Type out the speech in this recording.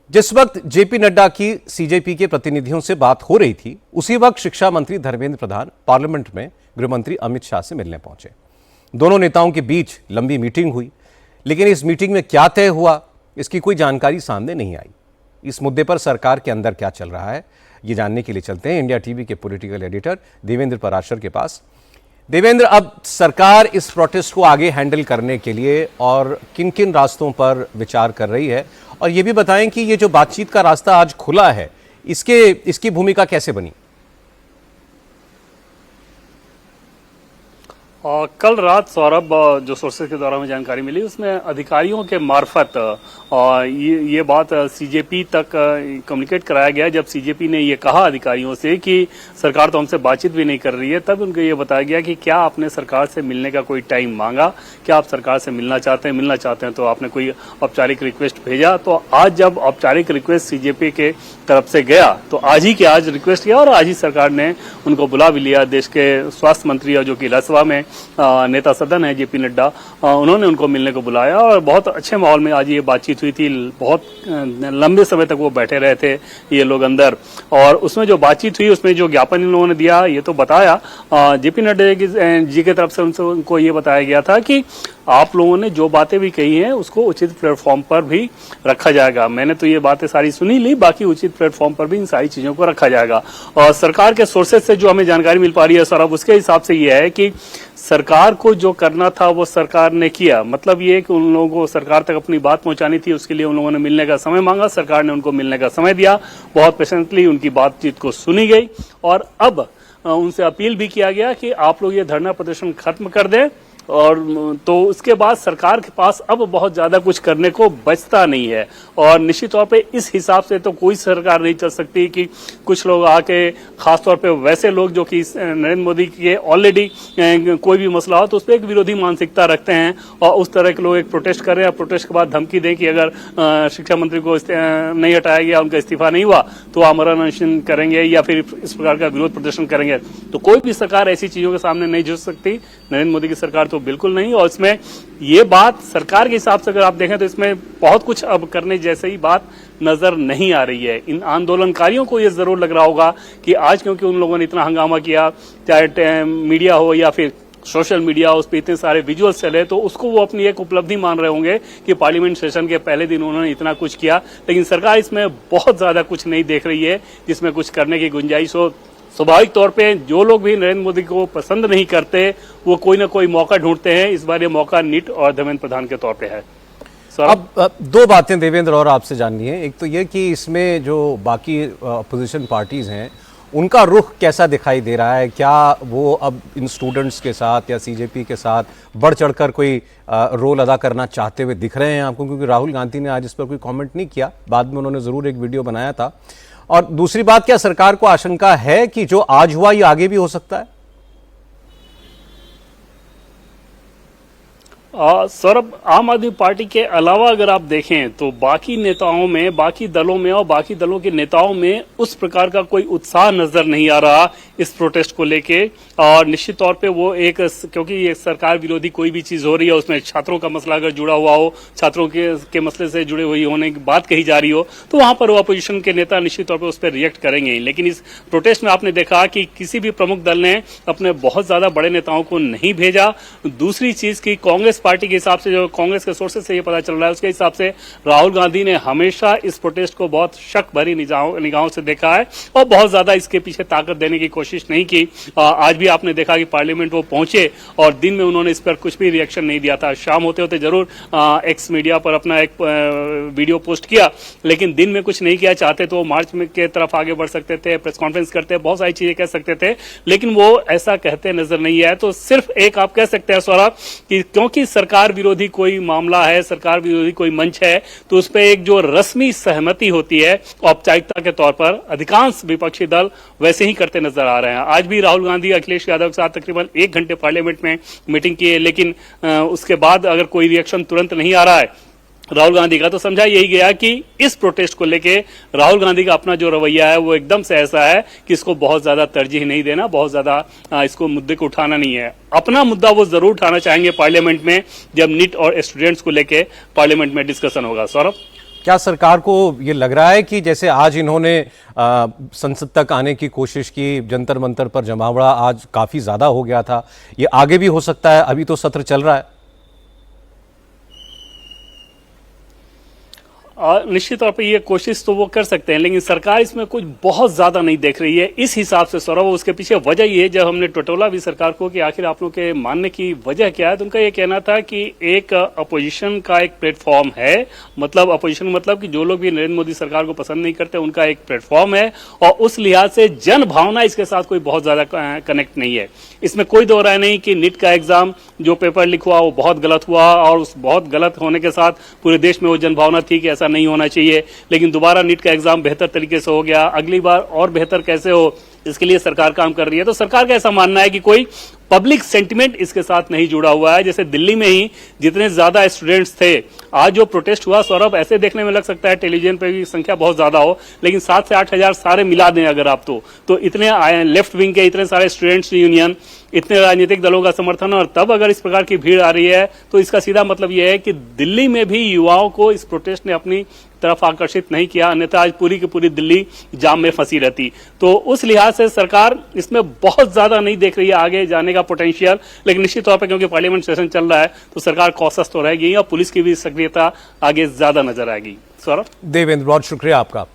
जिस वक्त जेपी नड्डा की सीजेपी के प्रतिनिधियों से बात हो रही थी, उसी वक्त शिक्षा मंत्री धर्मेंद्र प्रधान पार्लियामेंट में गृह मंत्री अमित शाह से मिलने पहुंचे। दोनों नेताओं के बीच लंबी मीटिंग हुई, लेकिन इस मीटिंग में क्या तय हुआ, इसकी कोई जानकारी सामने नहीं आई। इस मुद्दे पर सरकार के अंदर क्या चल रहा है, ये जानने के लिए चलते हैं इंडिया टीवी के पॉलिटिकल एडिटर देवेंद्र पराशर के पास। देवेंद्र, अब सरकार इस प्रोटेस्ट को आगे हैंडल करने के लिए और किन किन रास्तों पर विचार कर रही है, और ये भी बताएं कि ये जो बातचीत का रास्ता आज खुला है, इसकी भूमिका कैसे बनी? कल रात सौरभ, जो सोर्सेज के द्वारा हमें जानकारी मिली, उसमें अधिकारियों के मार्फत ये बात सीजेपी तक कम्युनिकेट कराया गया। जब सीजेपी ने ये कहा अधिकारियों से कि सरकार तो हमसे बातचीत भी नहीं कर रही है, तब उनको ये बताया गया कि क्या आपने सरकार से मिलने का कोई टाइम मांगा, क्या आप सरकार से मिलना चाहते हैं तो आपने कोई औपचारिक रिक्वेस्ट भेजा। तो आज जब औपचारिक रिक्वेस्ट सीजेपी के तरफ से गया, तो आज रिक्वेस्ट किया और आज ही सरकार ने उनको बुला भी लिया। देश के स्वास्थ्य मंत्री और जो कि राज्यसभा में नेता सदन है जेपी नड्डा, उन्होंने उनको मिलने को बुलाया और बहुत अच्छे माहौल में आज ये बातचीत हुई थी। बहुत लंबे समय तक वो बैठे रहे थे ये लोग अंदर, और उसमें जो बातचीत हुई, उसमें जो ज्ञापन इन लोगों ने दिया, ये तो बताया जेपी नड्डा जी की तरफ से उनको ये बताया गया था कि आप लोगों ने जो बातें भी कही हैं उसको उचित प्लेटफॉर्म पर भी रखा जाएगा। मैंने तो ये बातें सारी सुनी ली, बाकी उचित प्लेटफॉर्म पर भी इन सारी चीजों को रखा जाएगा। और सरकार के सोर्सेज से जो हमें जानकारी मिल पा रही है सौरभ, उसके हिसाब से ये है कि सरकार को जो करना था वो सरकार ने किया। मतलब ये कि उन लोगों को सरकार तक अपनी बात पहुंचानी थी, उसके लिए उन लोगों ने मिलने का समय मांगा, सरकार ने उनको मिलने का समय दिया, बहुत पेशेंटली उनकी बातचीत को सुनी गई और अब उनसे अपील भी किया गया कि आप लोग ये धरना प्रदर्शन खत्म कर दें। और तो उसके बाद सरकार के पास अब बहुत ज्यादा कुछ करने को बचता नहीं है, और निश्चित तौर पे इस हिसाब से तो कोई सरकार नहीं चल सकती कि कुछ लोग आके, खासतौर पे वैसे लोग जो कि नरेंद्र मोदी के ऑलरेडी कोई भी मसला हो तो उस पर एक विरोधी मानसिकता रखते हैं, और उस तरह के लोग एक प्रोटेस्ट कर रहे हैं, प्रोटेस्ट के बाद धमकी दें कि अगर शिक्षा मंत्री को नहीं हटाया गया, उनका इस्तीफा नहीं हुआ तो आमरण अनशन करेंगे या फिर इस प्रकार का विरोध प्रदर्शन करेंगे। तो कोई भी सरकार ऐसी चीजों के सामने नहीं झुक सकती, नरेंद्र मोदी की सरकार तो बिल्कुल नहीं। और इसमें ये बात सरकार के हिसाब से अगर आप देखें तो इसमें बहुत कुछ अब करने जैसे ही बात नजर नहीं आ रही है। इन आंदोलनकारियों को ये जरूर लग रहा होगा कि आज क्योंकि उन लोगों ने इतना हंगामा किया, चाहे मीडिया हो या फिर सोशल मीडिया, उस पर इतने सारे विजुअल्स चले, तो उसको वो अपनी एक उपलब्धि मान रहे होंगे कि पार्लियामेंट सेशन के पहले दिन उन्होंने इतना कुछ किया। लेकिन सरकार इसमें बहुत ज्यादा कुछ नहीं देख रही है जिसमें कुछ करने की गुंजाइश हो। स्वाभाविक तौर पे जो लोग भी नरेंद्र मोदी को पसंद नहीं करते वो कोई ना कोई मौका ढूंढते हैं। इस बार ये मौका नीट और धर्मेंद्र प्रधान के तौर पे है। अब दो बातें देवेंद्र और आपसे जाननी है। एक तो ये कि इसमें जो बाकी अपोजिशन पार्टीज हैं उनका रुख कैसा दिखाई दे रहा है, क्या वो अब इन स्टूडेंट्स के साथ या सीजेपी के साथ बढ़ चढ़कर कोई रोल अदा करना चाहते हुए दिख रहे हैं आपको? क्योंकि राहुल गांधी ने आज इस पर कोई कमेंट नहीं किया, बाद में उन्होंने जरूर एक वीडियो बनाया था। और दूसरी बात, क्या सरकार को आशंका है कि जो आज हुआ ये आगे भी हो सकता है? सौरभ, आम आदमी पार्टी के अलावा अगर आप देखें तो बाकी नेताओं में, बाकी दलों में और बाकी दलों के नेताओं में उस प्रकार का कोई उत्साह नजर नहीं आ रहा इस प्रोटेस्ट को लेके। और निश्चित तौर पे वो एक, क्योंकि ये सरकार विरोधी कोई भी चीज हो रही है, उसमें छात्रों का मसला अगर जुड़ा हुआ हो, छात्रों के मसले से जुड़े हुई होने की बात कही जा रही हो, तो वहां पर वो अपोजिशन के नेता निश्चित तौर पर उस पर रिएक्ट करेंगे। लेकिन इस प्रोटेस्ट में आपने देखा कि किसी भी प्रमुख दल ने अपने बहुत ज्यादा बड़े नेताओं को नहीं भेजा। दूसरी चीज की कांग्रेस पार्टी के हिसाब से, जो कांग्रेस के सोर्सेज से ये पता चल रहा है, उसके हिसाब से राहुल गांधी ने हमेशा इस प्रोटेस्ट को बहुत शक भरी निगाहों से देखा है और बहुत ज्यादा इसके पीछे ताकत देने की कोशिश नहीं की। आज भी आपने देखा कि पार्लियामेंट वो पहुंचे और दिन में उन्होंने इस पर कुछ भी रिएक्शन नहीं दिया था। शाम होते होते जरूर एक्स मीडिया पर अपना एक वीडियो पोस्ट किया, लेकिन दिन में कुछ नहीं किया। चाहते तो मार्च में के तरफ आगे बढ़ सकते थे, प्रेस कॉन्फ्रेंस करते, बहुत सारी चीजें कह सकते थे, लेकिन वो ऐसा कहते नजर नहीं आया। तो सिर्फ एक आप कह सकते हैं सौरभ कि क्योंकि सरकार विरोधी कोई मामला है, सरकार विरोधी कोई मंच है, तो उस पर एक जो रस्मी सहमति होती है औपचारिकता के तौर पर अधिकांश विपक्षी दल वैसे ही करते नजर आ रहे हैं। आज भी राहुल गांधी अखिलेश यादव के साथ तकरीबन 1 घंटे पार्लियामेंट में मीटिंग की है, लेकिन उसके बाद अगर कोई रिएक्शन तुरंत नहीं आ रहा है राहुल गांधी का, तो समझा यही गया कि इस प्रोटेस्ट को लेके राहुल गांधी का अपना जो रवैया है वो एकदम से ऐसा है कि इसको बहुत ज्यादा तरजीह नहीं देना, बहुत ज्यादा इसको मुद्दे को उठाना नहीं है। अपना मुद्दा वो जरूर उठाना चाहेंगे पार्लियामेंट में, जब नीट और स्टूडेंट्स को लेके पार्लियामेंट में डिस्कशन होगा। सौरभ, क्या सरकार को ये लग रहा है कि जैसे आज इन्होंने संसद तक आने की कोशिश की, जंतर मंतर पर जमावड़ा आज काफी ज्यादा हो गया था, ये आगे भी हो सकता है? अभी तो सत्र चल रहा है। निश्चित तौर पे ये कोशिश तो वो कर सकते हैं, लेकिन सरकार इसमें कुछ बहुत ज्यादा नहीं देख रही है इस हिसाब से सौरभ। उसके पीछे वजह ये है, जब हमने टटोला भी सरकार को कि आखिर आप लोग के मानने की वजह क्या है, तो उनका ये कहना था कि एक अपोजिशन का एक प्लेटफॉर्म है, मतलब अपोजिशन मतलब कि जो लोग भी नरेंद्र मोदी सरकार को पसंद नहीं करते उनका एक प्लेटफॉर्म है, और उस लिहाज से जन भावना इसके साथ कोई बहुत ज्यादा कनेक्ट नहीं है। इसमें कोई दो राय नहीं कि नीट का एग्जाम जो पेपर लीक हुआ वो बहुत गलत हुआ, और उस बहुत गलत होने के साथ पूरे देश में वो जनभावना थी कि ऐसा नहीं होना चाहिए, लेकिन दोबारा नीट का एग्जाम बेहतर तरीके से हो गया। अगली बार और बेहतर कैसे हो, इसके लिए सरकार काम कर रही है। तो सरकार का ऐसा मानना है कि कोई पब्लिक सेंटिमेंट इसके साथ नहीं जुड़ा हुआ है। जैसे दिल्ली में ही जितने ज्यादा स्टूडेंट्स थे, आज जो प्रोटेस्ट हुआ सौरभ, ऐसे देखने में लग सकता है टेलीविजन पे भी संख्या बहुत ज्यादा हो, लेकिन 7 से 8 हजार सारे मिला दें अगर आप तो इतने लेफ्ट विंग के इतने सारे स्टूडेंट्स यूनियन, इतने राजनीतिक दलों का समर्थन, और तब अगर इस प्रकार की भीड़ आ रही है तो इसका सीधा मतलब यह है कि दिल्ली में भी युवाओं को इस प्रोटेस्ट ने अपनी तरफ आकर्षित नहीं किया, अन्यथा आज पूरी की पूरी दिल्ली जाम में फंसी रहती। तो उस लिहाज से सरकार इसमें बहुत ज्यादा नहीं देख रही है आगे जाने का पोटेंशियल, लेकिन निश्चित तौर पर क्योंकि पार्लियामेंट सेशन चल रहा है तो सरकार कॉशस तो रहेगी, और पुलिस की भी सक्रियता आगे ज्यादा नजर आएगी। सौरभ। देवेंद्र, बहुत शुक्रिया आपका।